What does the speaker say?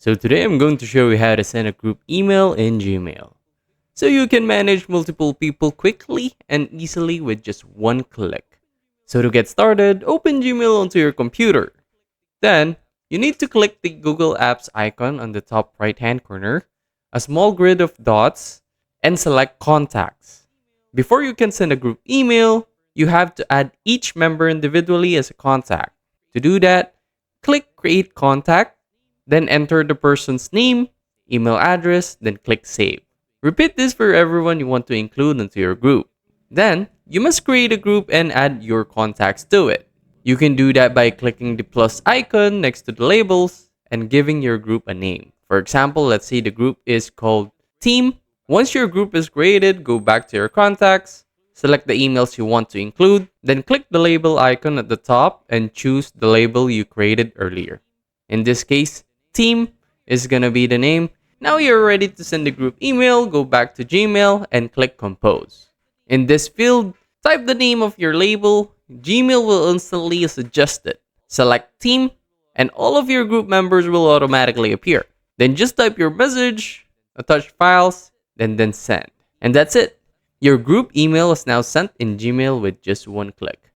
So today I'm going to show you how to send a group email in Gmail. So you can manage multiple people quickly and easily with just one click. So to get started, open Gmail onto your computer. Then, you need to click the Google Apps icon on the top right hand corner, a small grid of dots, and select Contacts. Before you can send a group email, you have to add each member individually as a contact. To do that, click Create Contact, then enter the person's name, email address, then click Save. Repeat this for everyone you want to include into your group. Then, you must create a group and add your contacts to it. You can do that by clicking the plus icon next to the labels and giving your group a name. For example, let's say the group is called Team. Once your group is created, go back to your contacts, select the emails you want to include, then click the label icon at the top and choose the label you created earlier. In this case, Team is gonna be the name. Now you're ready to send the group email, go back to Gmail and click Compose. In this field, type the name of your label. Gmail will instantly suggest it. Select Team, and all of your group members will automatically appear. Then just type your message, attach files, then send. And that's it. Your group email is now sent in Gmail with just one click.